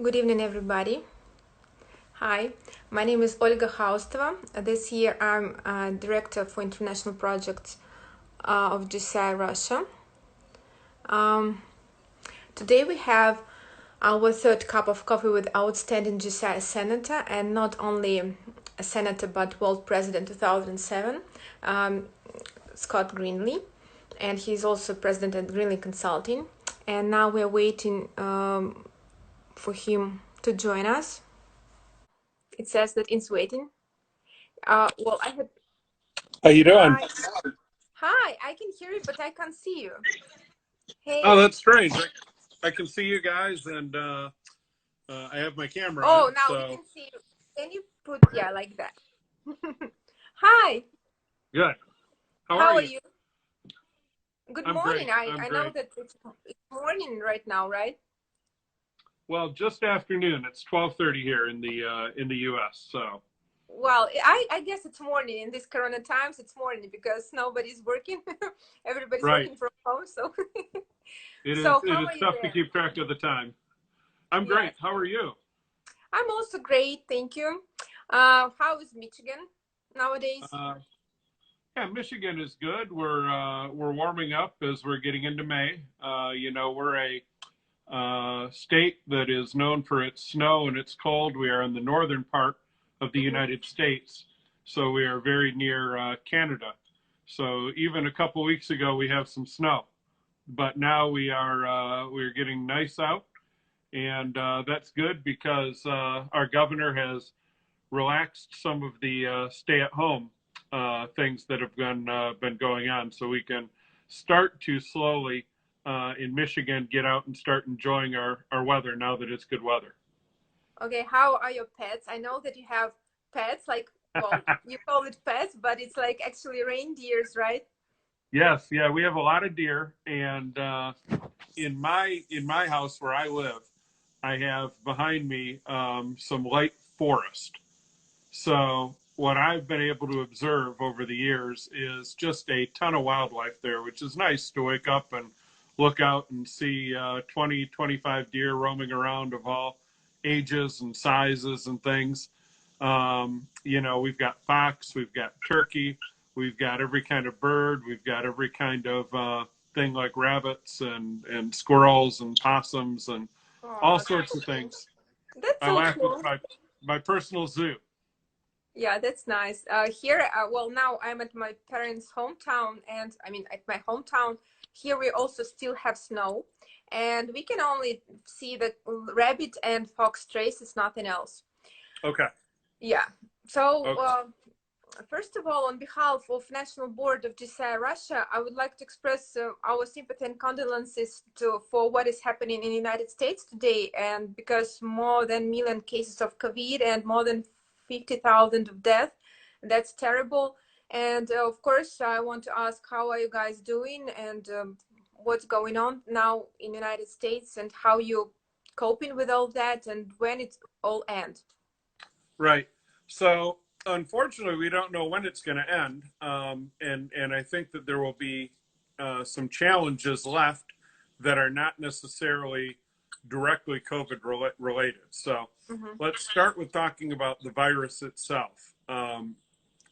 Good evening, everybody. Hi, my name is Olga Khaustova. This year I'm Director for International Projects of JCI Russia. Today we have our third cup of coffee with outstanding JCI Senator, and not only a Senator but World President 2007, Scott Greenlee, and he's also President at Greenlee Consulting. And now we're waiting for him to join us. It says that it's waiting. Well, I had. How you doing? Hi. Hi, I can hear you, but I can't see you. Hey. Oh, that's strange. I can see you guys, and I have my camera Oh, on. now So. we can see you. Can you put, yeah, like that? Hi. Good. How are you? you? Good I'm morning. great. I know that it's morning right now, right? Well, just afternoon. It's 12:30 here in the U.S. So. Well, I guess it's morning in these Corona times. It's morning because nobody's working. Everybody's working from home, so. It is tough to keep track of the time. I'm great. How are you? I'm also great, thank you. How is Michigan nowadays? Yeah, Michigan is good. We're warming up as we're getting into May. We're a state that is known for its snow and its cold. We are in the northern part of the United States, so we are very near Canada. So even a couple weeks ago, we have some snow, but now we're getting nice out, and that's good because our governor has relaxed some of the stay-at-home things that have been going on, so we can start to slowly in Michigan get out and start enjoying our weather now that it's good weather. Okay, how are your pets? I know that you have pets, like, well, you call it pets, but it's like actually reindeers, right? Yes, yeah, we have a lot of deer, and in my house where I live, I have behind me some light forest. So what I've been able to observe over the years is just a ton of wildlife there, which is nice to wake up and look out and see 20, 25 deer roaming around of all ages and sizes and things. We've got fox, we've got turkey, we've got every kind of bird, we've got every kind of thing like rabbits and squirrels and possums and all sorts of things. That's so cool. My personal zoo. Yeah, that's nice. Here, well, now I'm at my parents' hometown, and I mean, at my hometown, here we also still have snow, and we can only see the rabbit and fox traces, nothing else. Okay. Yeah. So, first of all, on behalf of National Board of JCI Russia, I would like to express our sympathy and condolences for what is happening in the United States today, and because more than 1 million cases of COVID and more than 50,000 of death. That's terrible. And of course, I want to ask, how are you guys doing, and what's going on now in the United States, and how you coping with all that, and when it all ends? Right. So unfortunately, we don't know when it's going to end. And I think that there will be some challenges left that are not necessarily directly COVID related. So let's start with talking about the virus itself.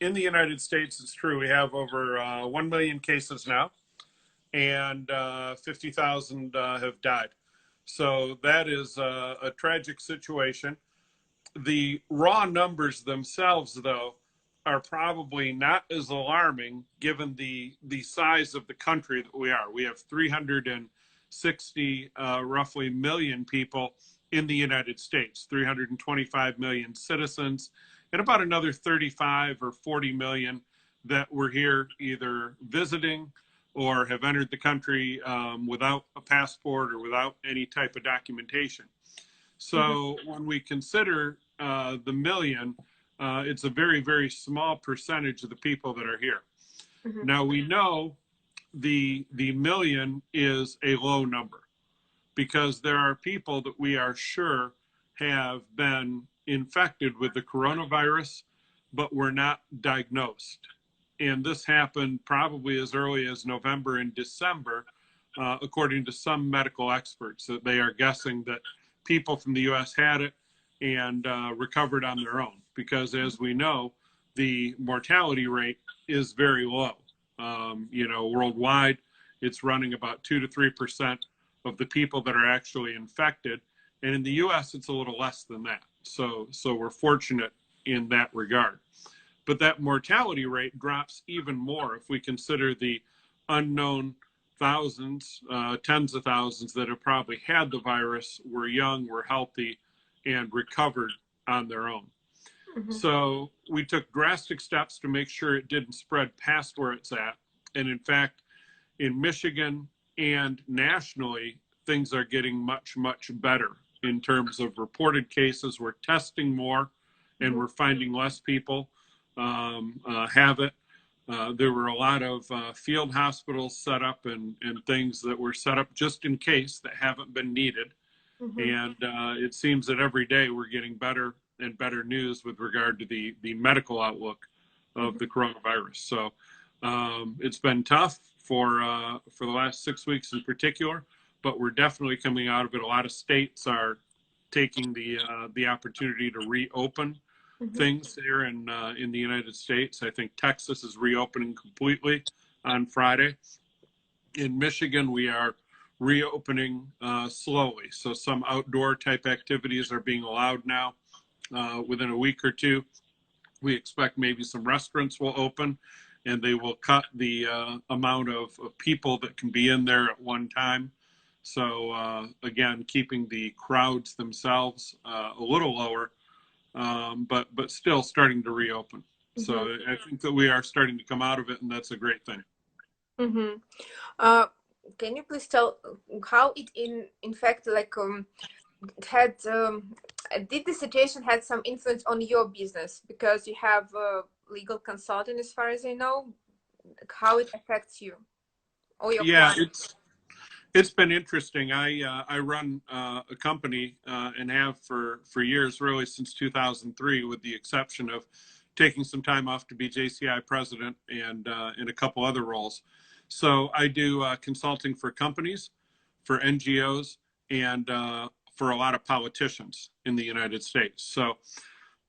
In the United States, it's true, we have over 1 million cases now, and 50,000 have died. So that is a tragic situation. The raw numbers themselves, though, are probably not as alarming given the size of the country that we are. We have 360 roughly million people in the United States, 325 million citizens, and about another 35 or 40 million that were here either visiting or have entered the country without a passport or without any type of documentation. So when we consider the million, it's a very, very small percentage of the people that are here. Now, we know the million is a low number because there are people that we are sure have been infected with the coronavirus, but were not diagnosed. And this happened probably as early as November and December, according to some medical experts, that they are guessing that people from the U.S. had it and recovered on their own, because as we know, the mortality rate is very low. Worldwide, it's running about 2 to 3% of the people that are actually infected. And in the U.S., it's a little less than that. So we're fortunate in that regard. But that mortality rate drops even more if we consider the unknown thousands, tens of thousands that have probably had the virus, were young, were healthy, and recovered on their own. Mm-hmm. So we took drastic steps to make sure it didn't spread past where it's at. And in fact, in Michigan and nationally, things are getting much, much better in terms of reported cases. We're testing more, and we're finding less people have it. There were a lot of field hospitals set up and things that were set up just in case that haven't been needed. Mm-hmm. And it seems that every day we're getting better and better news with regard to the medical outlook of the coronavirus. So it's been tough for the last 6 weeks in particular, but we're definitely coming out of it. A lot of states are taking the opportunity to reopen things here in the United States. I think Texas is reopening completely on Friday. In Michigan, we are reopening slowly. So some outdoor type activities are being allowed now. Within a week or two, we expect maybe some restaurants will open, and they will cut the amount of people that can be in there at one time. So again, keeping the crowds themselves a little lower, but still starting to reopen. Mm-hmm. So I think that we are starting to come out of it, and that's a great thing. Mm-hmm. Can you please tell how it in fact had did the situation had some influence on your business, because you have a legal consultant, as far as I know, how it affects you or your clients? It's been interesting. I run a company and have for years, really since 2003, with the exception of taking some time off to be JCI president and in a couple other roles. So I do consulting for companies, for NGOs, and for a lot of politicians in the United States. So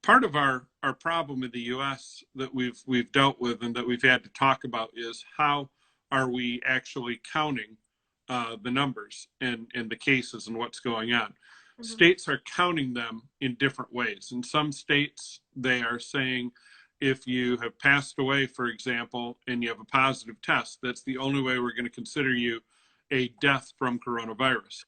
part of our problem in the U.S. that we've dealt with and that we've had to talk about is how are we actually counting the numbers and the cases and what's going on. Mm-hmm. States are counting them in different ways. In some states, they are saying if you have passed away, for example, and you have a positive test, that's the only way we're going to consider you a death from coronavirus.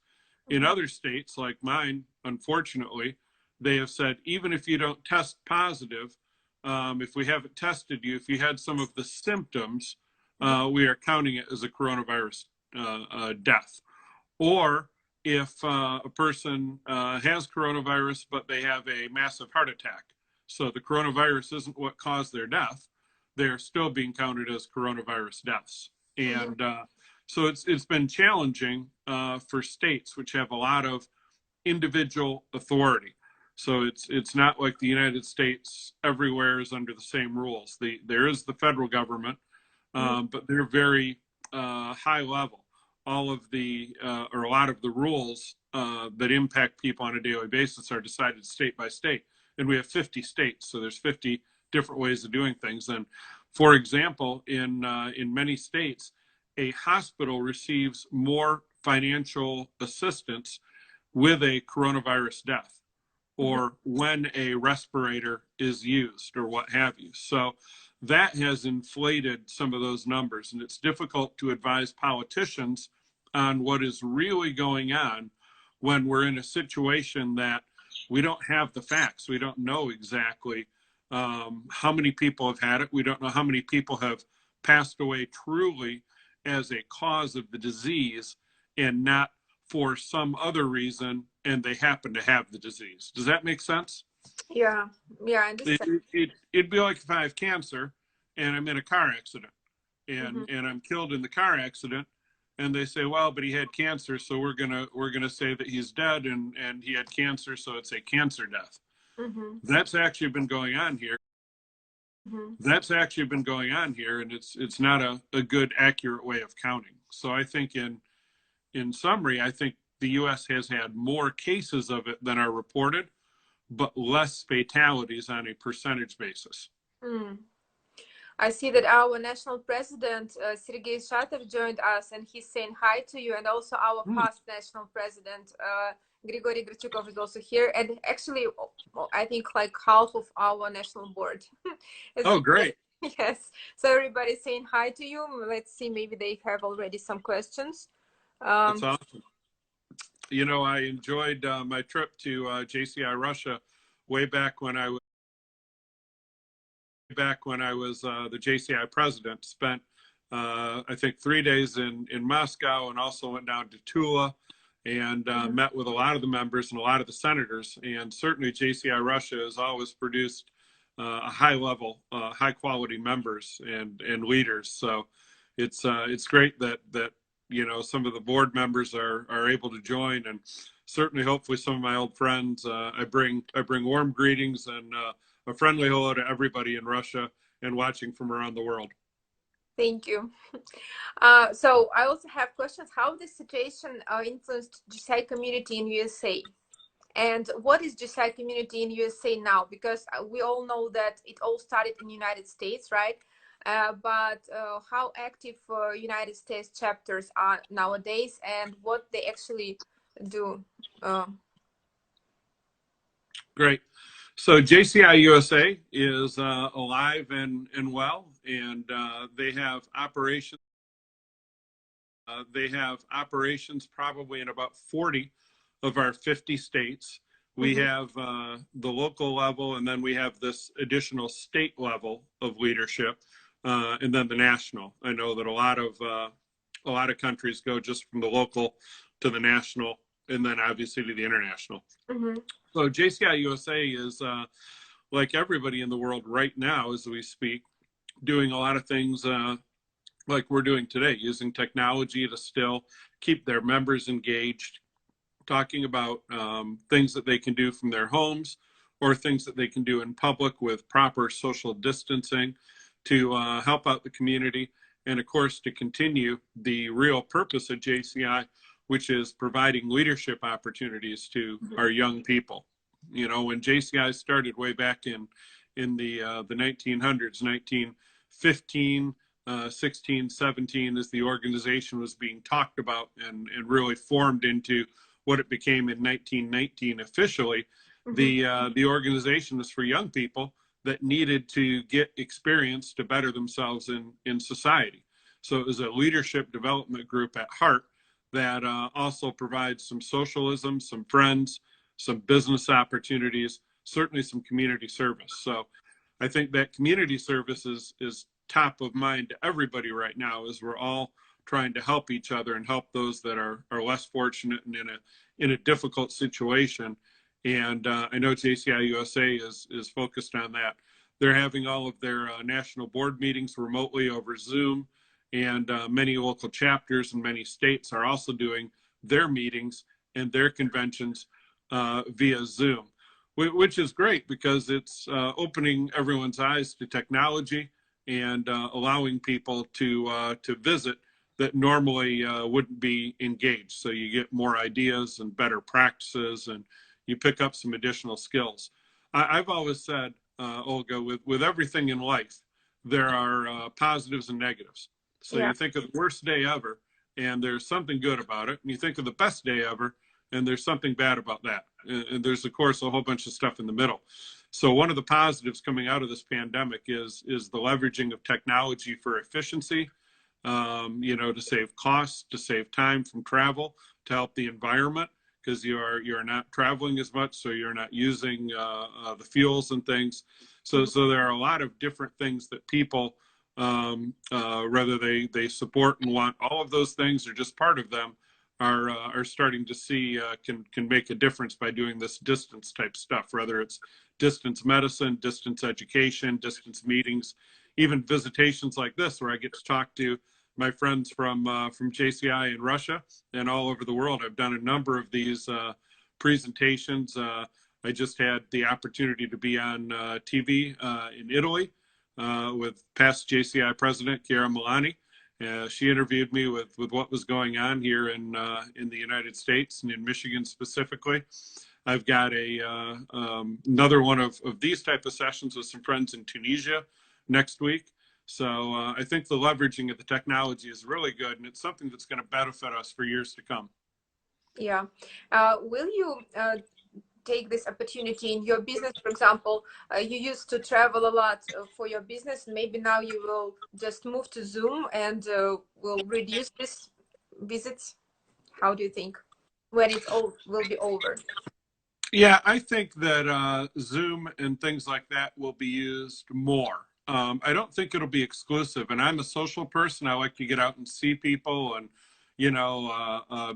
In other states, like mine, unfortunately, they have said, even if you don't test positive, if we haven't tested you, if you had some of the symptoms, we are counting it as a coronavirus death. Or if a person has coronavirus, but they have a massive heart attack, so the coronavirus isn't what caused their death, they're still being counted as coronavirus deaths. And so it's been challenging for states which have a lot of individual authority. So it's not like the United States everywhere is under the same rules. There is the federal government, but they're very high level. All of the or a lot of the rules that impact people on a daily basis are decided state by state, and we have 50 states, so there's 50 different ways of doing things. And for example, in many states, a hospital receives more financial assistance with a coronavirus death, or when a respirator is used, or what have you. So that has inflated some of those numbers, and it's difficult to advise politicians on what is really going on when we're in a situation that we don't have the facts. We don't know exactly how many people have had it. We don't know how many people have passed away truly as a cause of the disease and not for some other reason, and they happen to have the disease. Does that make sense? Yeah, I understand. It'd be like if I have cancer and I'm in a car accident and I'm killed in the car accident, and they say, well, but he had cancer, so we're gonna say that he's dead and he had cancer, so it's a cancer death. That's actually been going on here. That's actually been going on here, and it's not a good, accurate way of counting. So I think in summary, I think the U.S. has had more cases of it than are reported, but less fatalities on a percentage basis. Mm. I see that our national president, Sergei Shatov, joined us, and he's saying hi to you. And also our past national president, Grigory Grachukov, is also here. And actually, I think like half of our national board. Oh, great. Yes. So everybody's saying hi to you. Let's see, maybe they have already some questions. That's awesome. You know, I enjoyed my trip to JCI Russia way back when I was the JCI president. Spent I think 3 days in Moscow, and also went down to Tula and met with a lot of the members and a lot of the senators. And certainly JCI Russia has always produced a high level, high quality members and leaders. So it's great that you know, some of the board members are able to join, and certainly hopefully some of my old friends. I bring warm greetings and a friendly hello to everybody in Russia and watching from around the world. Thank you. So I also have questions. How this situation influenced JCI community in USA? And what is JCI community in USA now? Because we all know that it all started in the United States, right? But how active United States chapters are nowadays, and what they actually do? Great. So JCI USA is alive and well, and they have operations. They have operations probably in about 40 of our 50 states. We have the local level, and then we have this additional state level of leadership, and then the national. I know that a lot of countries go just from the local to the national, and then obviously to the international. So JCI USA is, like everybody in the world right now as we speak, doing a lot of things like we're doing today, using technology to still keep their members engaged, talking about things that they can do from their homes or things that they can do in public with proper social distancing to help out the community. And of course, to continue the real purpose of JCI, which is providing leadership opportunities to our young people. You know, when JCI started way back in the 1900s, 1915, 16, 17, as the organization was being talked about and really formed into what it became in 1919 officially. The organization was for young people that needed to get experience to better themselves in society. So it was a leadership development group at heart that also provides some socialism, some friends, some business opportunities, certainly some community service. So I think that community service is top of mind to everybody right now, as we're all trying to help each other and help those that are less fortunate and in a difficult situation. And I know JCI USA is focused on that. They're having all of their national board meetings remotely over Zoom, and many local chapters in many states are also doing their meetings and their conventions via Zoom, which is great because it's opening everyone's eyes to technology and allowing people to visit that normally wouldn't be engaged. So you get more ideas and better practices, and you pick up some additional skills. I've always said, Olga, with everything in life, there are positives and negatives. So you think of the worst day ever, and there's something good about it. And you think of the best day ever, and there's something bad about that. And there's, of course, a whole bunch of stuff in the middle. So one of the positives coming out of this pandemic is the leveraging of technology for efficiency, you know, to save costs, to save time from travel, to help the environment, because you're not traveling as much, so you're not using the fuels and things. So there are a lot of different things that people, whether they support and want all of those things or just part of them, are starting to see can make a difference by doing this distance type stuff, whether it's distance medicine, distance education, distance meetings, even visitations like this, where I get to talk to my friends from JCI in Russia and all over the world. I've done a number of these presentations. I just had the opportunity to be on TV in Italy with past JCI president Chiara Milani, She interviewed me with what was going on here in the United States and in Michigan specifically. I've got another one of these type of sessions with some friends in Tunisia next week. So I think the leveraging of the technology is really good, and it's something that's going to benefit us for years to come. Yeah. Will you take this opportunity in your business? For example, you used to travel a lot for your business. Maybe now you will just move to Zoom and will reduce this visits. How do you think when it's all will be over? Yeah, I think that Zoom and things like that will be used more. I don't think it'll be exclusive. And I'm a social person. I like to get out and see people and,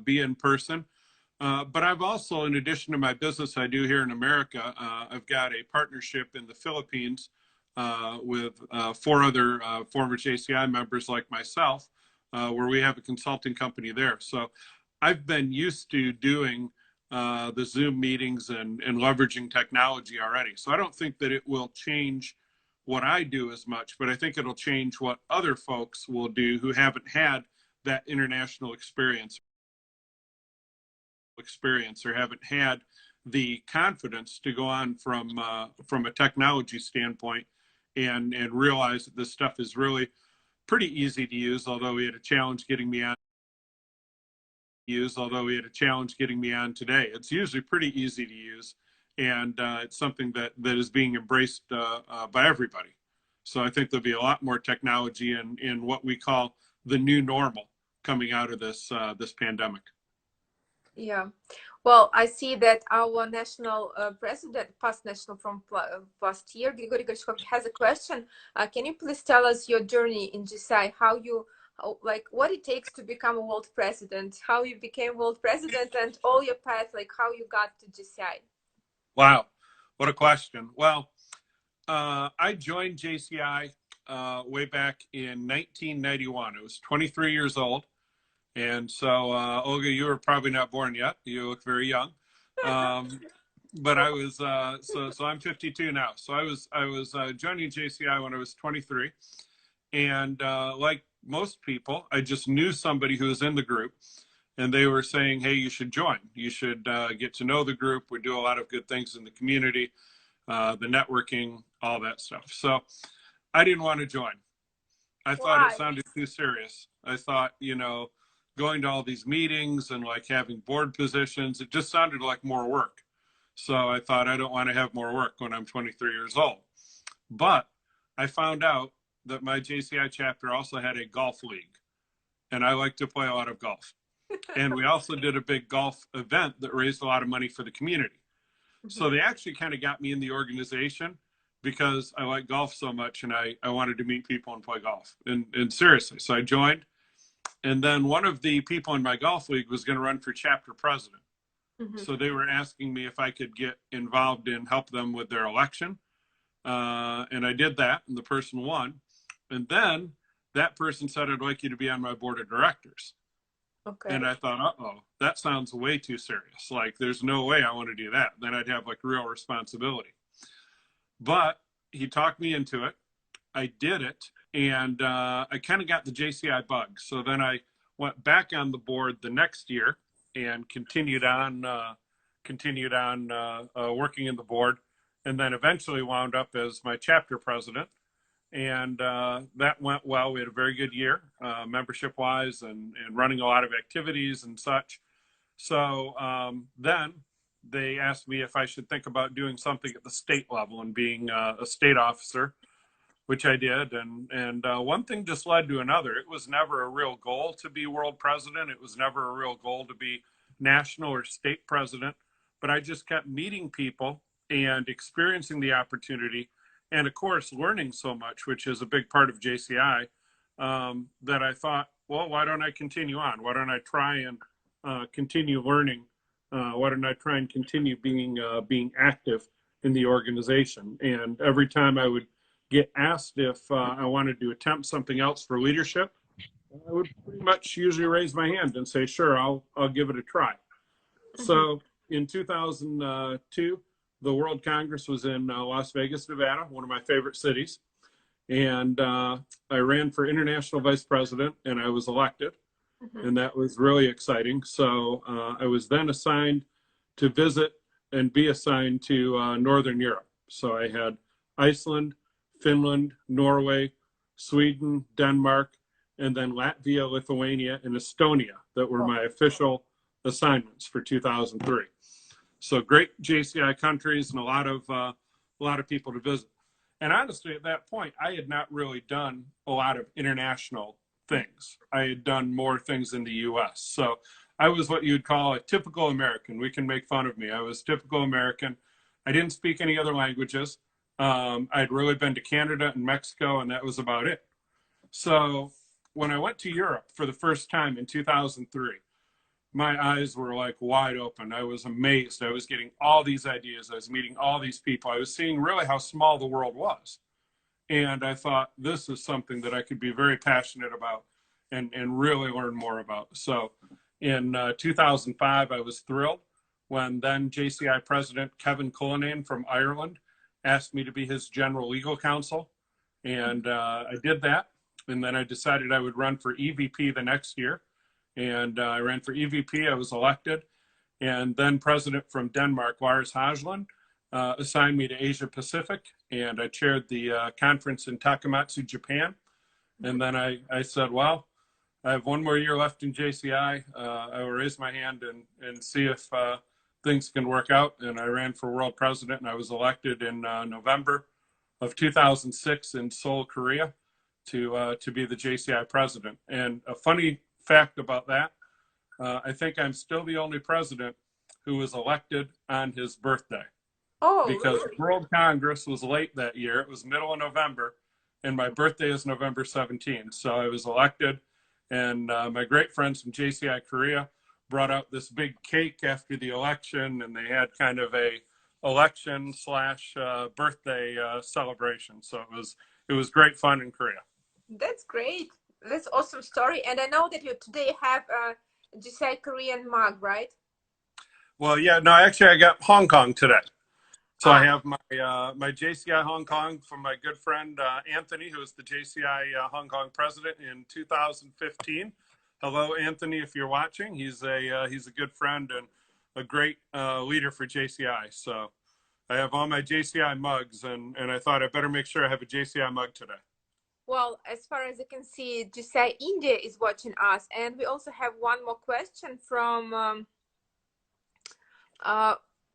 be in person. But I've also, in addition to my business I do here in America, I've got a partnership in the Philippines with 4 other former JCI members like myself, where we have a consulting company there. So I've been used to doing the Zoom meetings and leveraging technology already. So I don't think that it will change what I do as much, but I think it'll change what other folks will do who haven't had that international experience or haven't had the confidence to go on from a technology standpoint and realize that this stuff is really pretty easy to use, although we had a challenge getting me on today. It's usually pretty easy to use, and it's something that is being embraced by everybody. So I think there'll be a lot more technology in what we call the new normal coming out of this pandemic. Yeah. Well, I see that our national president, past national from last year, Grigory Gorchkov, has a question. Can you please tell us your journey in JCI, how you, like, what it takes to become a world president, how you became world president, and all your path, like how you got to JCI? Wow, what a question. Well, I joined JCI way back in 1991. I was 23 years old. And so, Olga, you were probably not born yet. You look very young. But I was, so I'm 52 now. So I was joining JCI when I was 23. And like most people, I just knew somebody who was in the group. And they were saying, hey, you should join. You should get to know the group. We do a lot of good things in the community, the networking, all that stuff. So I didn't want to join. I thought it sounded too serious. I thought, going to all these meetings and like having board positions, it just sounded like more work. So I thought, I don't want to have more work when I'm 23 years old. But I found out that my JCI chapter also had a golf league, and I like to play a lot of golf. And we also did a big golf event that raised a lot of money for the community. So they actually kind of got me in the organization because I like golf so much, and I wanted to meet people and play golf. And seriously, so I joined. And then one of the people in my golf league was going to run for chapter president. So they were asking me if I could get involved and help them with their election. And I did that, and the person won. And then that person said, I'd like you to be on my board of directors. Okay. And I thought, uh-oh, that sounds way too serious. Like, there's no way I want to do that. Then I'd have like real responsibility. But he talked me into it. I did it, and I kind of got the JCI bug. So then I went back on the board the next year and continued on working in the board, and then eventually wound up as my chapter president. And that went well. We had a very good year, membership-wise, and running a lot of activities and such. So then they asked me if I should think about doing something at the state level and being a state officer, which I did. And one thing just led to another. It was never a real goal to be world president. It was never a real goal to be national or state president. But I just kept meeting people and experiencing the opportunity. And of course, learning so much, which is a big part of JCI, that I thought, well, why don't I continue on? Why don't I try and continue learning? Why don't I try and continue being active in the organization? And every time I would get asked if I wanted to attempt something else for leadership, I would pretty much usually raise my hand and say, sure, I'll give it a try. So in 2002, the World Congress was in Las Vegas, Nevada, one of my favorite cities. And I ran for international vice president, and I was elected, and that was really exciting. So I was then assigned to visit and be assigned to Northern Europe. So I had Iceland, Finland, Norway, Sweden, Denmark, and then Latvia, Lithuania, and Estonia that were my official assignments for 2003. So great JCI countries and a lot of people to visit. And honestly, at that point, I had not really done a lot of international things. I had done more things in the US. So I was what you'd call a typical American. We can make fun of me. I was typical American. I didn't speak any other languages. I'd really been to Canada and Mexico, and that was about it. So when I went to Europe for the first time in 2003, my eyes were like wide open. I was amazed. I was getting all these ideas. I was meeting all these people. I was seeing really how small the world was. And I thought, this is something that I could be very passionate about and really learn more about. So in 2005, I was thrilled when then JCI President Kevin Cullinane from Ireland asked me to be his general legal counsel. And I did that. And then I decided I would run for EVP the next year. And I ran for EVP. I was elected. And then President from Denmark, Lars Hajland, assigned me to Asia Pacific. And I chaired the conference in Takamatsu, Japan. And then I said, well, I have one more year left in JCI. I will raise my hand and see if things can work out. And I ran for world president, and I was elected in November of 2006 in Seoul, Korea, to be the JCI president. And a funny fact about that, I think I'm still the only president who was elected on his birthday. Oh, because really? World Congress was late that year. It was middle of November, and my birthday is November 17th. So I was elected, and my great friends from JCI Korea brought out this big cake after the election, and they had kind of a election slash birthday celebration. So it was great fun in Korea. That's great. That's awesome story. And I know that you today have a JCI Korean mug, right? Well, yeah, no, actually I got Hong Kong today. So I have my my JCI Hong Kong from my good friend Anthony, who was the JCI Hong Kong president in 2015. Hello, Anthony, if you're watching. He's a good friend and a great leader for JCI. So I have all my JCI mugs, and I thought I better make sure I have a JCI mug today. Well, as far as I can see, JCI India is watching us, and we also have one more question from.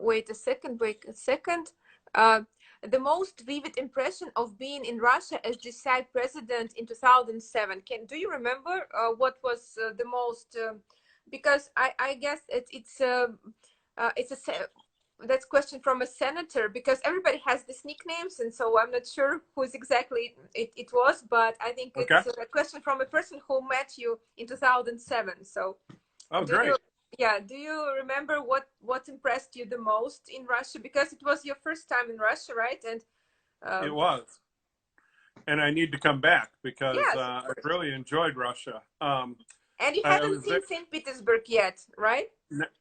Wait a second. The most vivid impression of being in Russia as JCI president in 2007. Do you remember what was the most? Because I guess it's a that's question from a senator, because everybody has these nicknames, and so I'm not sure who's exactly it was, but I think Okay. it's a question from a person who met you in 2007. So, oh, great. do you remember what impressed you the most in Russia? Because it was your first time in Russia, right? And it was. And I need to come back because yes, I really enjoyed Russia. And you haven't seen St. Petersburg yet, right?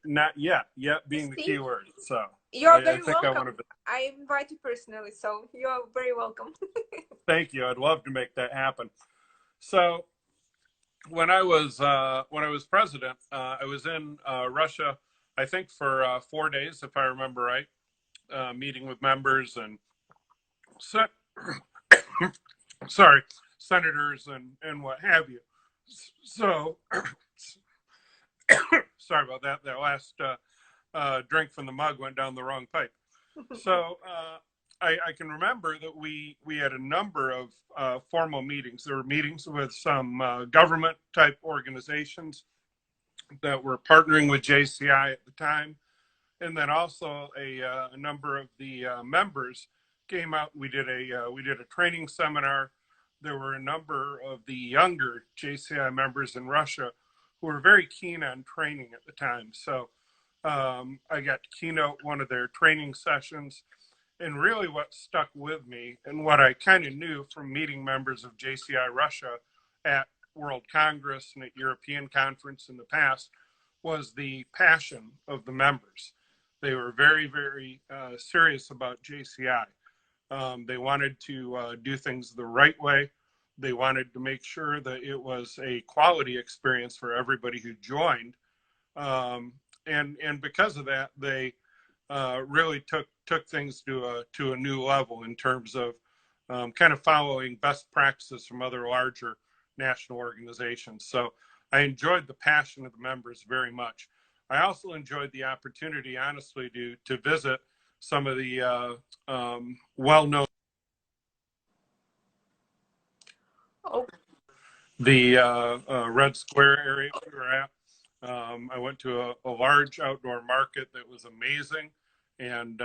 Not yet. Yet being the key word. So you're very welcome. I want to. I invite you personally, so you're very welcome. Thank you. I'd love to make that happen. So when I was president, I was in Russia, I think for 4 days, if I remember right, meeting with members and senators and what have you. So sorry about that. That last drink from the mug went down the wrong pipe. So I can remember that we had a number of formal meetings. There were meetings with some government type organizations that were partnering with JCI at the time. And then also a number of the members came out. We did a training seminar. There were a number of the younger JCI members in Russia who were very keen on training at the time. So I got to keynote one of their training sessions. And really what stuck with me and what I kind of knew from meeting members of JCI Russia at World Congress and at European Conference in the past was the passion of the members. They were very, very serious about JCI. They wanted to do things the right way. They wanted to make sure that it was a quality experience for everybody who joined. And because of that, they really took things to a new level in terms of kind of following best practices from other larger national organizations. So I enjoyed the passion of the members very much. I also enjoyed the opportunity, honestly, to visit some of the well-known Oh, the Red Square area we were at. I went to a large outdoor market that was amazing, and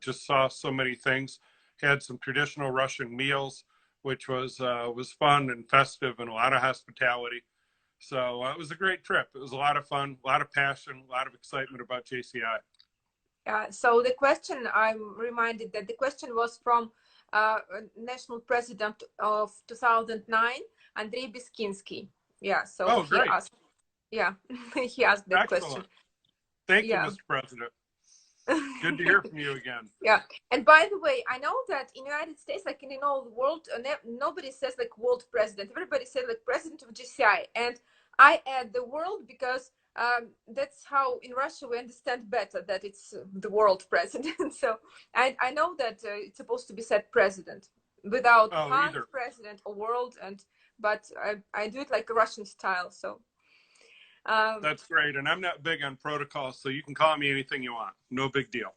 just saw so many things. Had some traditional Russian meals, which was fun and festive, and a lot of hospitality. So it was a great trip. It was a lot of fun, a lot of passion, a lot of excitement about JCI. so the question, I'm reminded that the question was from national president of 2009, Andrei Biskinsky. Yeah, so Oh, he great. asked, yeah, he asked that question. Excellent. Thank you, Yeah. Mr. President. Good to hear from you again. Yeah, and by the way, I know that in United States, like in all the world, nobody says like world president. Everybody says like president of GCI, and I add the world because that's how in Russia we understand better that it's the world president. So I know that it's supposed to be said president without Either. president or world, but I do it like a Russian style. So That's great. And I'm not big on protocol, so you can call me anything you want. No big deal.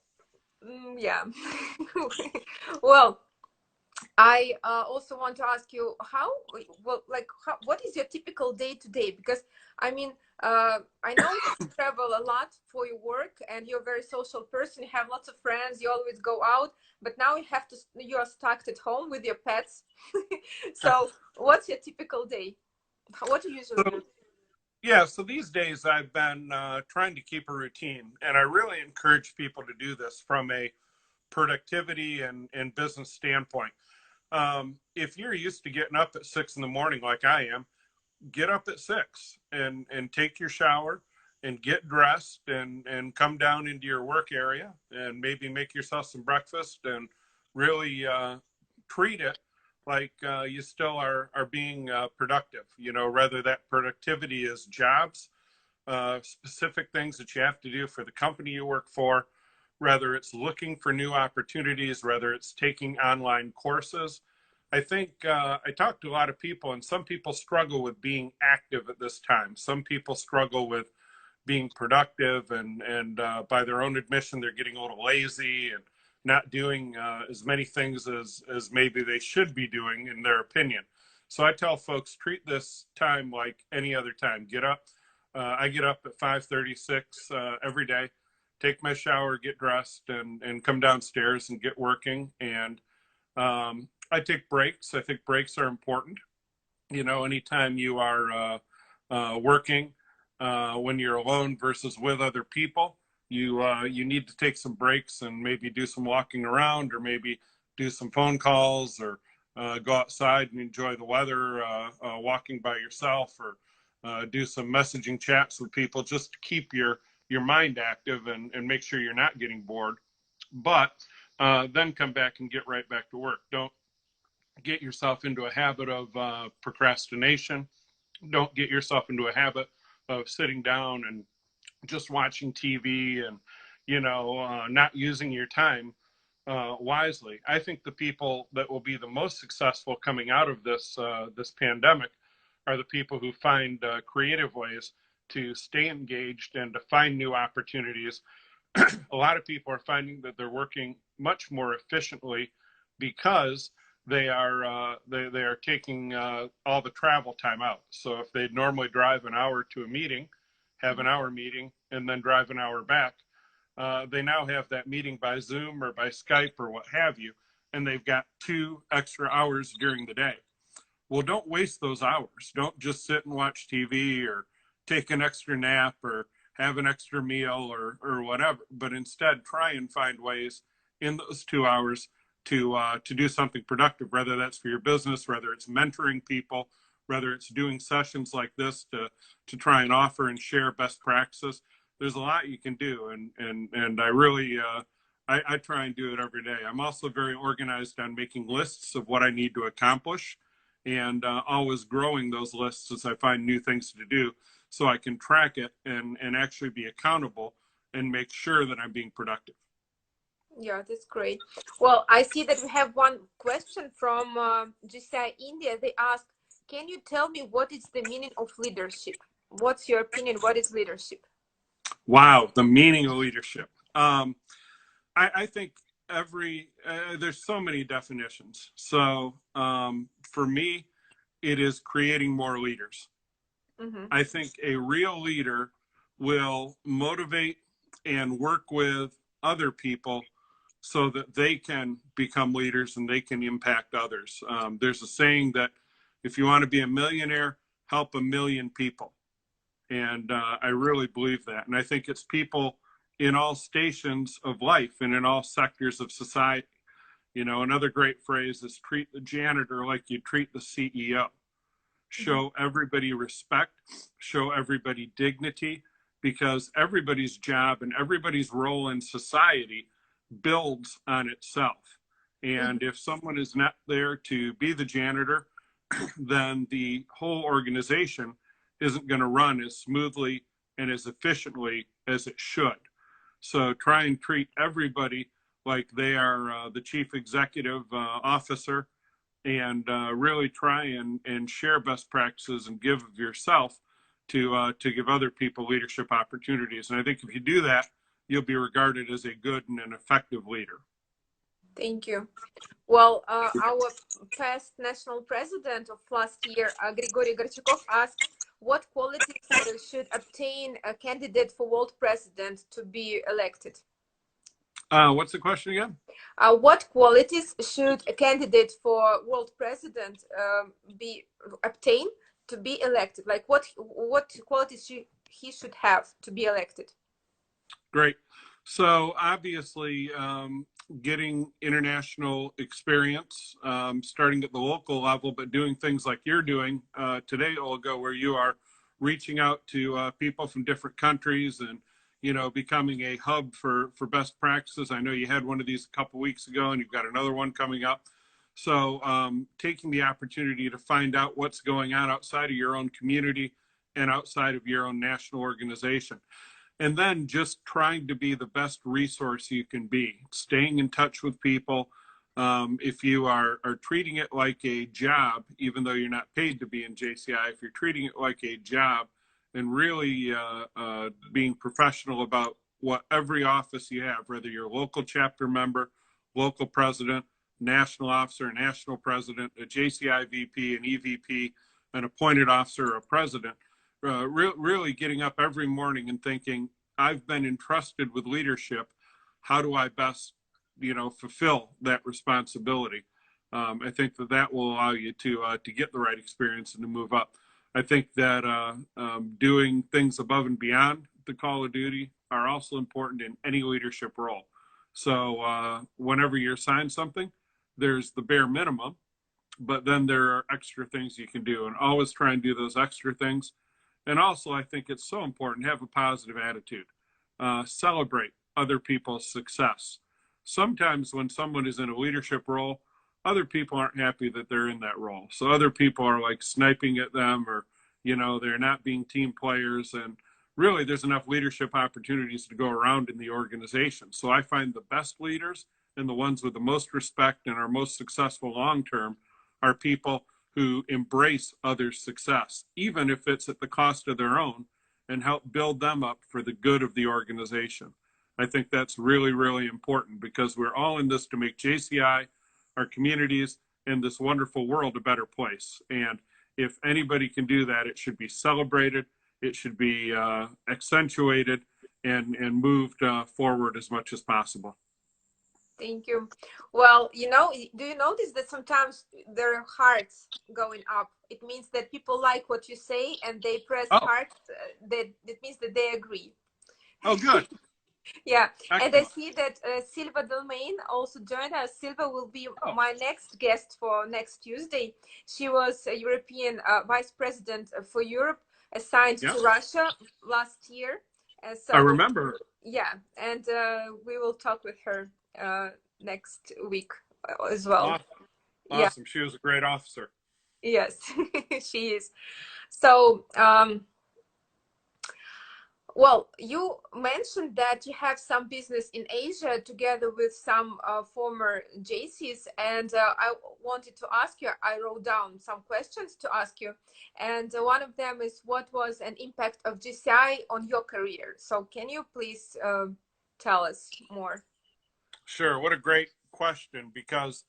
yeah. Well, I also want to ask you what is your typical day to day? Because I mean, I know that you travel a lot for your work and you're a very social person. You have lots of friends. You always go out, but now you are stuck at home with your pets. So what's your typical day? What do you usually do? Yeah, so these days I've been trying to keep a routine, and I really encourage people to do this from a productivity and business standpoint. If you're used to getting up at 6 in the morning like I am, get up at 6 and take your shower and get dressed and come down into your work area and maybe make yourself some breakfast and really treat it like you still are being productive. You know, whether that productivity is jobs, specific things that you have to do for the company you work for, whether it's looking for new opportunities, whether it's taking online courses. I think I talk to a lot of people, and some people struggle with being active at this time. Some people struggle with being productive, and by their own admission, they're getting a little lazy and not doing as many things as maybe they should be doing, in their opinion. So I tell folks, treat this time like any other time. Get up. I get up at 5:36 every day, take my shower, get dressed, and come downstairs and get working. And I take breaks. I think breaks are important. You know, anytime you are working, when you're alone versus with other people, you need to take some breaks and maybe do some walking around, or maybe do some phone calls, or go outside and enjoy the weather, walking by yourself, or do some messaging chats with people, just to keep your mind active and make sure you're not getting bored. But then come back and get right back to work. Don't get yourself into a habit of procrastination. Don't get yourself into a habit of sitting down and just watching TV and, not using your time wisely. I think the people that will be the most successful coming out of this pandemic are the people who find creative ways to stay engaged and to find new opportunities. A lot of people are finding that they're working much more efficiently because they are taking all the travel time out. So if they'd normally drive an hour to a meeting, have an hour meeting, and then drive an hour back, they now have that meeting by Zoom or by Skype or what have you, and they've got 2 extra hours during the day. Well, don't waste those hours. Don't just sit and watch TV or take an extra nap or have an extra meal or whatever, but instead try and find ways in those 2 hours to do something productive, whether that's for your business, whether it's mentoring people, whether it's doing sessions like this to try and offer and share best practices. There's a lot you can do, and I really I try and do it every day. I'm also very organized on making lists of what I need to accomplish, and always growing those lists as I find new things to do, so I can track it and actually be accountable and make sure that I'm being productive. Yeah, that's great. Well, I see that we have one question from JCI India. They ask, can you tell me what is the meaning of leadership? What's your opinion? What is leadership? Wow, the meaning of leadership. I think there's so many definitions. So for me, it is creating more leaders. Mm-hmm. I think a real leader will motivate and work with other people so that they can become leaders and they can impact others. There's a saying that if you want to be a millionaire, help a million people. And I really believe that. And I think it's people in all stations of life and in all sectors of society. You know, another great phrase is treat the janitor like you treat the CEO. Show everybody respect, show everybody dignity, because everybody's job and everybody's role in society builds on itself. And if someone is not there to be the janitor, then the whole organization isn't going to run as smoothly and as efficiently as it should. So try and treat everybody like they are the chief executive officer, and really try and share best practices and give of yourself to give other people leadership opportunities. And I think if you do that, you'll be regarded as a good and an effective leader. Thank you. Well, our past national president of last year, Grigory Gorchakov, asked, what qualities should obtain a candidate for world president to be elected? What's the question again? What qualities should a candidate for world president be obtain to be elected? Like what qualities he should have to be elected? Great. So obviously, getting international experience, starting at the local level, but doing things like you're doing today, Olga, where you are reaching out to people from different countries and, you know, becoming a hub for best practices. I know you had one of these a couple weeks ago, and you've got another one coming up. So taking the opportunity to find out what's going on outside of your own community and outside of your own national organization. And then just trying to be the best resource you can be, staying in touch with people. If you are treating it like a job, even though you're not paid to be in JCI, if you're treating it like a job and really being professional about what every office you have, whether you're a local chapter member, local president, national officer, national president, a JCI VP, an EVP, an appointed officer, or a president, really getting up every morning and thinking, I've been entrusted with leadership. How do I best, you know, fulfill that responsibility? I think that will allow you to get the right experience and to move up. I think that doing things above and beyond the call of duty are also important in any leadership role. So whenever you're assigned something, there's the bare minimum, but then there are extra things you can do, and always try and do those extra things. And also, I think it's so important to have a positive attitude. Celebrate other people's success. Sometimes when someone is in a leadership role, other people aren't happy that they're in that role. So other people are like sniping at them, or, you know, they're not being team players. And really, there's enough leadership opportunities to go around in the organization. So I find the best leaders and the ones with the most respect and are most successful long-term are people who embrace others' success, even if it's at the cost of their own, and help build them up for the good of the organization. I think that's really, really important, because we're all in this to make JCI, our communities, and this wonderful world a better place. And if anybody can do that, it should be celebrated, it should be accentuated, and moved forward as much as possible. Thank you. Well, you know, do you notice that sometimes their hearts going up? It means that people like what you say and they press heart. That means that they agree. Oh, good. Yeah. Excellent. And I see that Silva Delmain also joined us. Silva will be my next guest for next Tuesday. She was a European Vice President for Europe, assigned to Russia last year. And I so, remember. yeah, and we will talk with her next week as well. Awesome. Yeah, Awesome. She was a great officer. yes, she is. So, well, you mentioned that you have some business in Asia together with some former JCs, and I wanted to ask you, I wrote down some questions to ask you, and one of them is, what was an impact of JCI on your career? So can you please tell us more? Sure. What a great question, because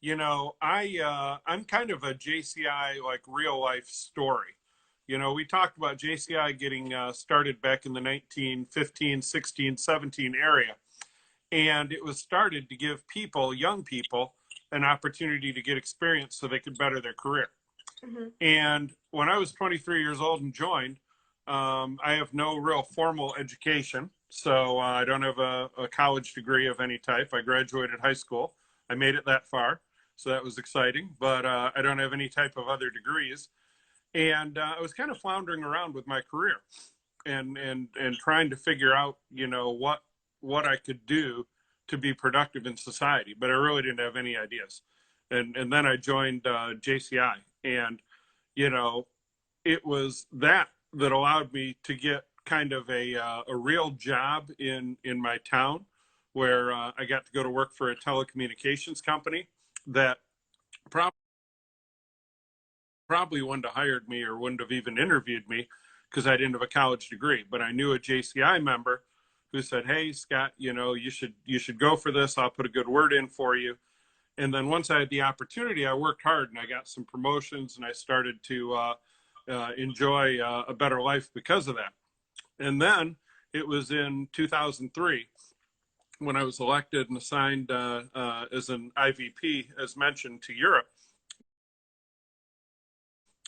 I'm kind of a JCI like real life story. We talked about JCI getting started back in the 1915, 16, 17 area. And it was started to give people, young people, an opportunity to get experience so they could better their career. Mm-hmm. And when I was 23 years old and joined, I have no real formal education. So I don't have a college degree of any type. I graduated high school. I made it that far. So that was exciting. But I don't have any type of other degrees. And I was kind of floundering around with my career and trying to figure out, what I could do to be productive in society. But I really didn't have any ideas. And then I joined JCI. And you know, it was that allowed me to get kind of a real job in my town, where I got to go to work for a telecommunications company that probably wouldn't have hired me or wouldn't have even interviewed me because I didn't have a college degree. But I knew a JCI member who said, "Hey, Scott, you should go for this. I'll put a good word in for you." And then once I had the opportunity, I worked hard and I got some promotions and I started to enjoy a better life because of that. And then it was in 2003 when I was elected and assigned as an IVP, as mentioned, to Europe,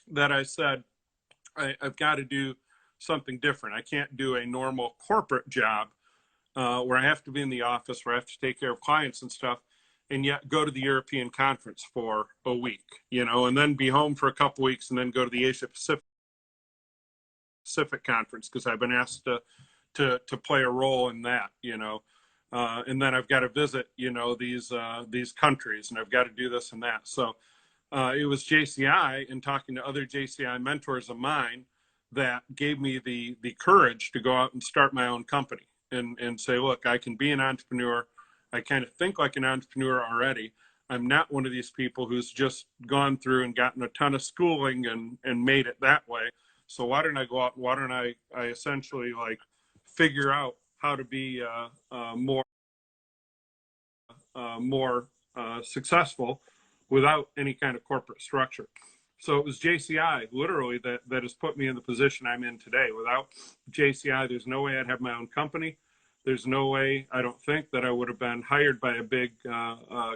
that I said, I've got to do something different. I can't do a normal corporate job where I have to be in the office, where I have to take care of clients and stuff, and yet go to the European conference for a week, and then be home for a couple weeks and then go to the Asia Pacific conference because I've been asked to play a role in that. And then I've got to visit, these countries, and I've got to do this and that. So it was JCI and talking to other JCI mentors of mine that gave me the courage to go out and start my own company and say, look, I can be an entrepreneur. I kind of think like an entrepreneur already. I'm not one of these people who's just gone through and gotten a ton of schooling and made it that way. So why don't I go out? Why don't I essentially like figure out how to be more successful without any kind of corporate structure. So it was JCI literally that has put me in the position I'm in today. Without JCI, there's no way I'd have my own company. There's no way, I don't think, that I would have been hired by a big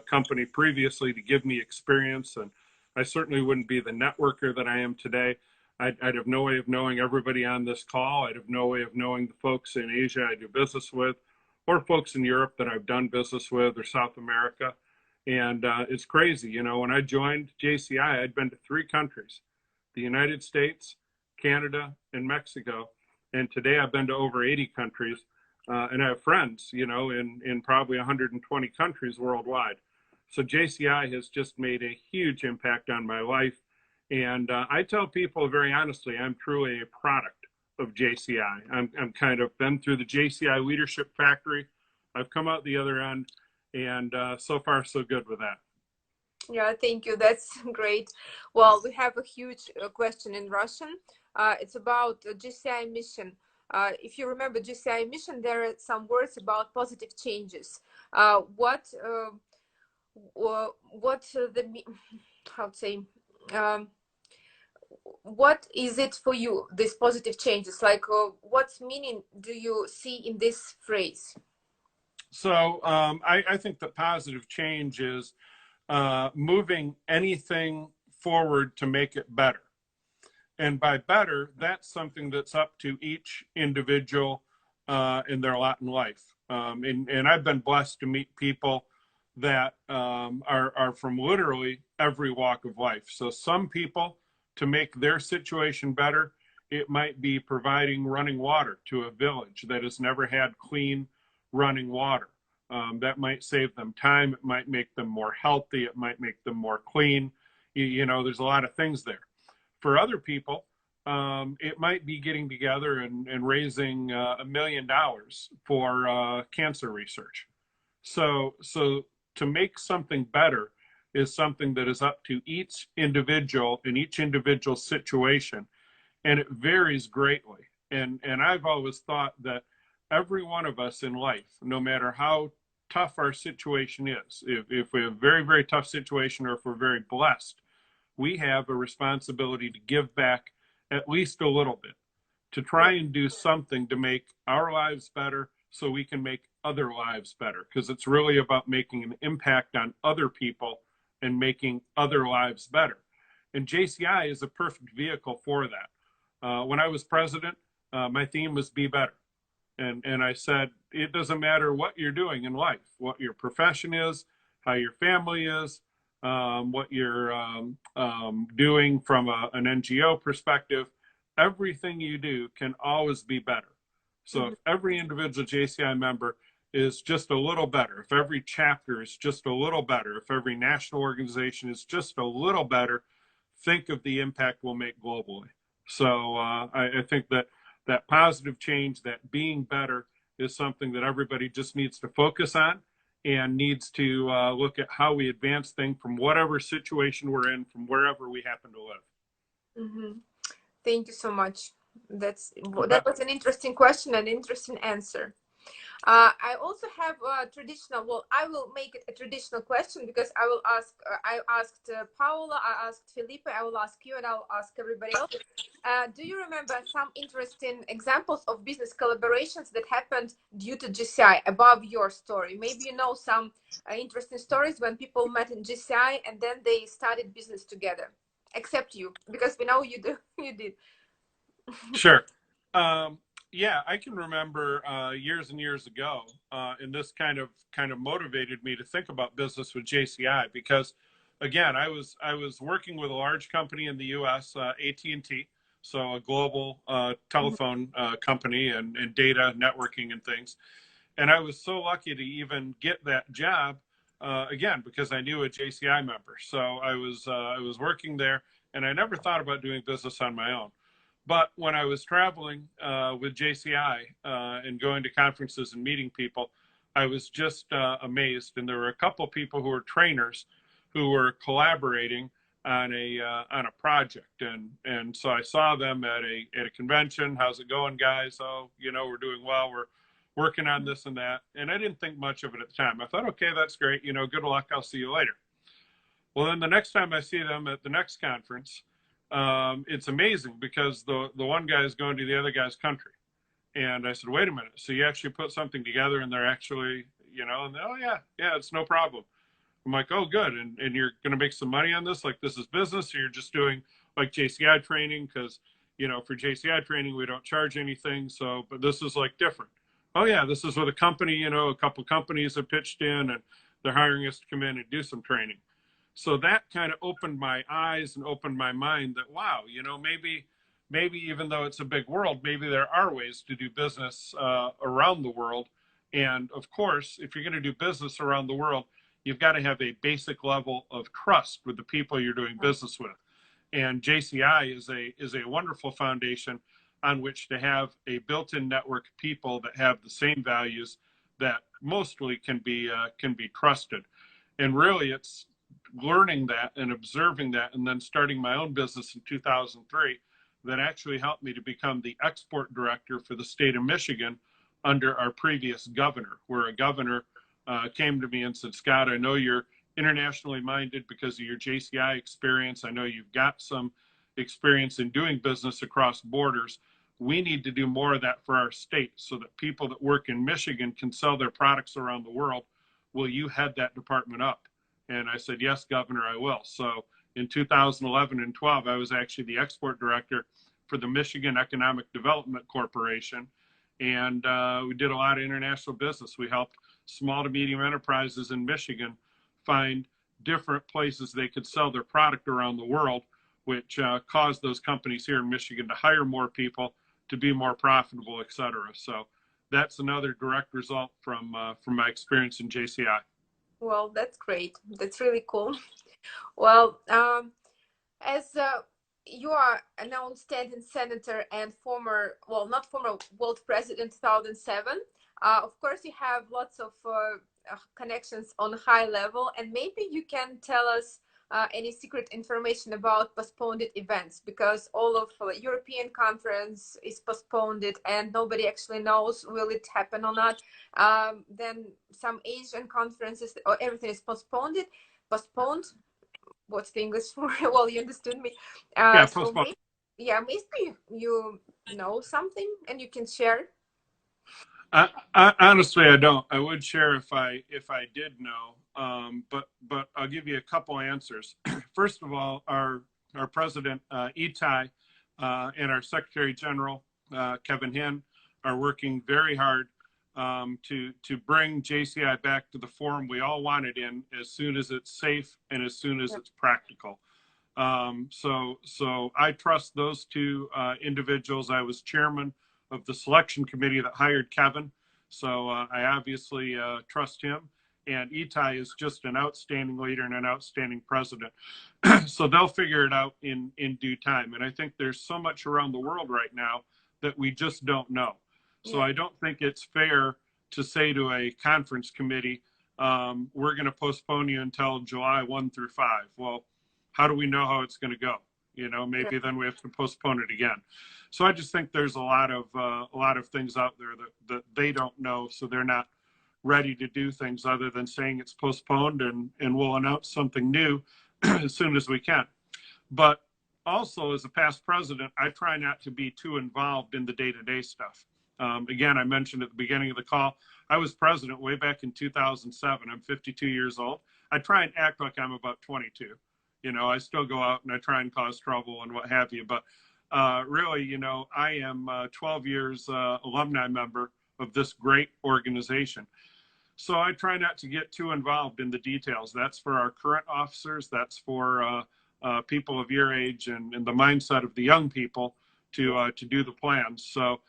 company previously to give me experience. And I certainly wouldn't be the networker that I am today. I'd have no way of knowing everybody on this call. I'd have no way of knowing the folks in Asia I do business with, or folks in Europe that I've done business with, or South America. And it's crazy. When I joined JCI, I'd been to 3 countries, the United States, Canada, and Mexico. And today I've been to over 80 countries. And I have friends, in probably 120 countries worldwide. So JCI has just made a huge impact on my life. And I tell people very honestly, I'm truly a product of JCI. I'm kind of been through the JCI leadership factory. I've come out the other end, and so far so good with that. Yeah, thank you. That's great. Well, we have a huge question in Russian. It's about JCI mission. If you remember JCI mission, there are some words about positive changes. What the how to say? What is it for you? These positive changes, like what meaning do you see in this phrase? So I think that positive change is moving anything forward to make it better. And by better, that's something that's up to each individual in their lot in life. And I've been blessed to meet people that are from literally every walk of life. So some people, to make their situation better, It might be providing running water to a village that has never had clean running water. That might save them time. It might make them more healthy. It might make them more clean. You know, there's a lot of things there. For other people, it might be getting together and raising $1 million for cancer research. So to make something better is something that is up to each individual in each individual situation, and it varies greatly. And I've always thought that every one of us in life, no matter how tough our situation is, if we have a very, very tough situation, or if we're very blessed, we have a responsibility to give back at least a little bit, to try and do something to make our lives better so we can make other lives better, because it's really about making an impact on other people and making other lives better. And JCI is a perfect vehicle for that. When I was president, my theme was be better. And I said, it doesn't matter what you're doing in life, what your profession is, how your family is, what you're doing from an NGO perspective, everything you do can always be better. So if every individual JCI member is just a little better, if every chapter is just a little better, if every national organization is just a little better, think of the impact we'll make globally. So I think that positive change, that being better, is something that everybody just needs to focus on and needs to look at how we advance things from whatever situation we're in, from wherever we happen to live. Thank you so much. That was an interesting question and interesting answer. I also have a traditional, well, I will make it a traditional question, because I will ask, I asked Paola, I asked Felipe, I will ask you, and I'll ask everybody else. Do you remember some interesting examples of business collaborations that happened due to JCI above your story? Maybe you know some interesting stories when people met in JCI and then they started business together, except you, because we know you did. Sure. Yeah, I can remember years and years ago, and this kind of motivated me to think about business with JCI, because, again, I was working with a large company in the U.S., AT&T, so a global telephone company and data networking and things, and I was so lucky to even get that job, again, because I knew a JCI member. So I was working there, and I never thought about doing business on my own. But when I was traveling with JCI and going to conferences and meeting people, I was just amazed. And there were a couple of people who were trainers who were collaborating on a project. And so I saw them at a convention. How's it going, guys? Oh, you know, we're doing well. We're working on this and that. And I didn't think much of it at the time. I thought, okay, that's great. You know, good luck. I'll see you later. Well, then the next time I see them at the next conference, it's amazing, because the one guy is going to the other guy's country. And I said, wait a minute. So you actually put something together and they're actually, you know, and oh yeah, it's no problem. I'm like, oh, good. And you're going to make some money on this? Like, this is business, or you're just doing like JCI training? Because, you know, for JCI training, we don't charge anything. So, but this is like different. Oh yeah, this is with a company, you know, a couple companies have pitched in and they're hiring us to come in and do some training. So that kind of opened my eyes and opened my mind that, wow, you know, maybe even though it's a big world, maybe there are ways to do business around the world. And of course, if you're going to do business around the world, you've got to have a basic level of trust with the people you're doing business with. And JCI is a wonderful foundation on which to have a built-in network of people that have the same values that mostly can be trusted. And really, it's learning that and observing that, and then starting my own business in 2003, that actually helped me to become the export director for the state of Michigan under our previous governor, where a governor came to me and said, Scott, I know you're internationally minded because of your JCI experience. I know you've got some experience in doing business across borders. We need to do more of that for our state so that people that work in Michigan can sell their products around the world. Will you head that department up? And I said, yes, Governor, I will. So in 2011 and 12, I was actually the export director for the Michigan Economic Development Corporation. And we did a lot of international business. We helped small to medium enterprises in Michigan find different places they could sell their product around the world which caused those companies here in Michigan to hire more people, to be more profitable, et cetera. So that's another direct result from my experience in JCI. Well, that's great. That's really cool. Well, as you are a now standing senator and former, well, not former, world president 2007, of course you have lots of connections on high level, and maybe you can tell us any secret information about postponed events, because all of European conference is postponed and nobody actually knows will it happen or not. Then some Asian conferences, or everything is postponed. What's the English for? Well, you understood me. Yeah, So maybe, yeah, maybe you know something and you can share. Honestly, I don't. I would share if I did know, but I'll give you a couple answers. First of all, our president Itai and our Secretary General Kevin Hinn are working very hard to bring JCI back to the form we all want it in as soon as it's safe and as soon as it's practical. So I trust those two individuals. I was chairman of the selection committee that hired Kevin, so I obviously trust him. And Itai is just an outstanding leader and an outstanding president. So they'll figure it out in due time. And I think there's so much around the world right now that we just don't know. So I don't think it's fair to say to a conference committee, we're going to postpone you until July 1 through 5. Well, how do we know how it's going to go? You know, maybe then we have to postpone it again. So I just think there's a lot of things out there that they don't know, so they're not ready to do things other than saying it's postponed, and we'll announce something new as soon as we can. But also, as a past president, I try not to be too involved in the day-to-day stuff. Again, I mentioned at the beginning of the call, I was president way back in 2007. I'm 52 years old. I try and act like I'm about 22. You know, I still go out and I try and cause trouble and what have you. But really, you know, I am 12 years alumni member of this great organization. So I try not to get too involved in the details. That's for our current officers. That's for people of your age and the mindset of the young people to do the plans. So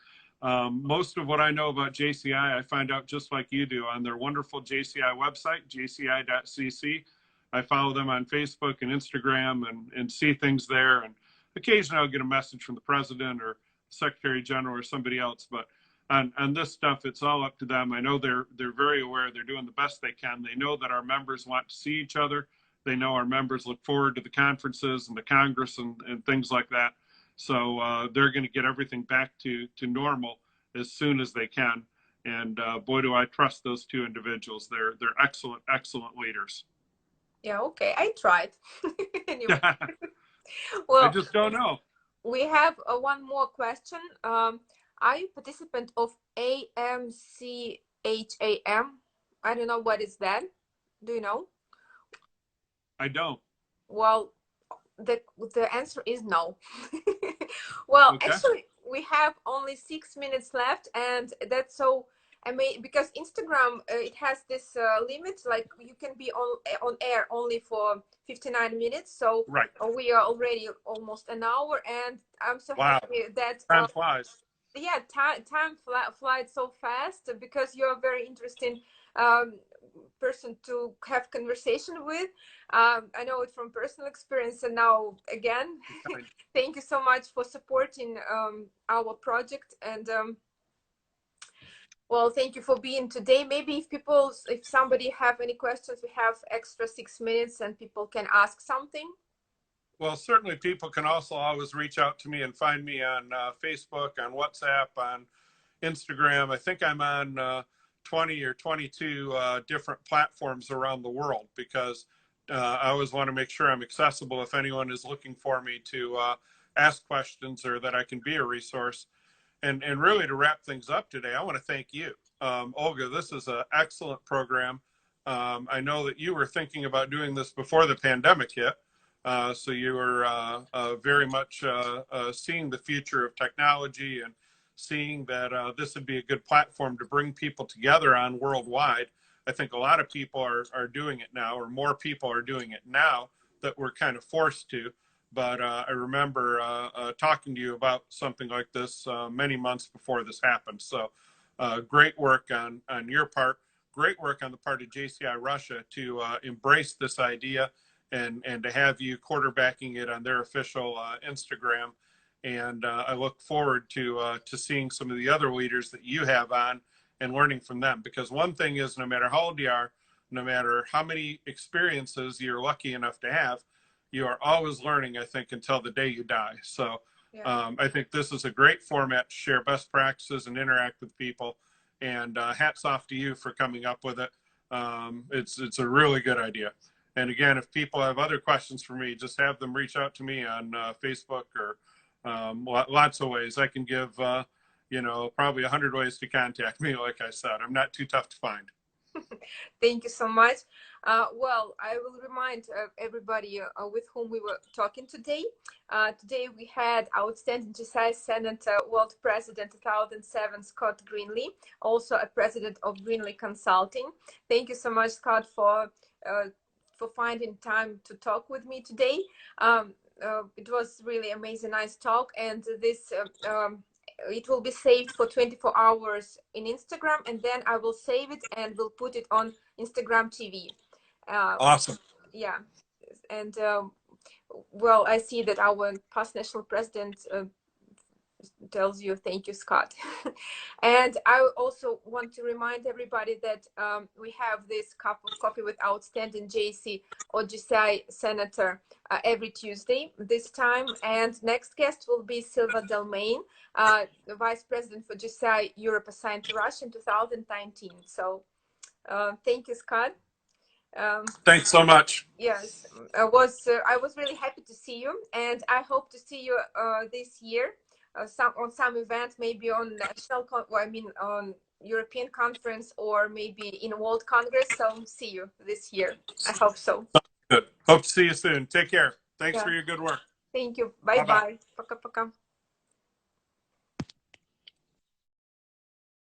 most of what I know about JCI, I find out just like you do on their wonderful JCI website, jci.cc. I follow them on Facebook and Instagram and see things there. And occasionally I'll get a message from the president or Secretary General or somebody else. But on this stuff, it's all up to them. I know they're very aware. They're doing the best they can. They know that our members want to see each other. They know our members look forward to the conferences and the Congress and things like that. So they're going to get everything back to normal as soon as they can. And boy, do I trust those two individuals. They're excellent, excellent leaders. Yeah, okay, I tried. Anyway. Well, I just don't know. We have one more question. Are you participant of AMCHAM? I don't know what is that. Do you know? I don't. Well, the answer is no. Well, okay. Actually, we have only 6 minutes left, and that's so. I mean, because Instagram it has this limit, like you can be on air only for 59 minutes. So we are already almost an hour, and I'm so happy that time flies. Yeah, time flies so fast, because you're a very interesting person to have conversation with. I know it from personal experience, and now again, thank you so much for supporting our project, and well, thank you for being today. Maybe if somebody have any questions, we have extra 6 minutes and people can ask something. Well, certainly people can also always reach out to me and find me on Facebook, on WhatsApp, on Instagram. I think I'm on 20 or 22 different platforms around the world, because I always want to make sure I'm accessible if anyone is looking for me to ask questions, or that I can be a resource. And really, to wrap things up today, I want to thank you. Olga, this is an excellent program. I know that you were thinking about doing this before the pandemic hit. So you were very much seeing the future of technology and seeing that this would be a good platform to bring people together on worldwide. I think a lot of people are doing it now, or more people are doing it now that we're kind of forced to. but I remember talking to you about something like this many months before this happened. So great work on your part. Great work on the part of JCI Russia to embrace this idea and to have you quarterbacking it on their official Instagram. And I look forward to seeing some of the other leaders that you have on and learning from them. Because one thing is, no matter how old you are, no matter how many experiences you're lucky enough to have, you are always learning, I think, until the day you die. So I think this is a great format to share best practices and interact with people. And hats off to you for coming up with it. It's a really good idea. And again, if people have other questions for me, just have them reach out to me on Facebook or lots of ways. I can give, probably 100 ways to contact me. Like I said, I'm not too tough to find. Thank you so much. Well, I will remind everybody with whom we were talking today. Today we had outstanding JCI Senator, World President 2007, Scott Greenlee, also a president of Greenlee Consulting. Thank you so much, Scott, for finding time to talk with me today. It was really amazing, nice talk, and this it will be saved for 24 hours in Instagram, and then I will save it and will put it on Instagram TV. Awesome. Yeah. And well, I see that our past national president tells you thank you, Scott. And I also want to remind everybody that we have this cup of coffee with outstanding JC or JCI senator every Tuesday this time, and next guest will be Silva Delmain, the vice president for JCI Europe assigned to Russia in 2019. So thank you, Scott. Thanks so much. Yes, I was really happy to see you, and I hope to see you this year on some event, maybe on national, on European conference, or maybe in World Congress. So see you this year. I hope so. Good. Hope to see you soon. Take care. Thanks for your good work. Thank you. Bye bye. Пока-пока.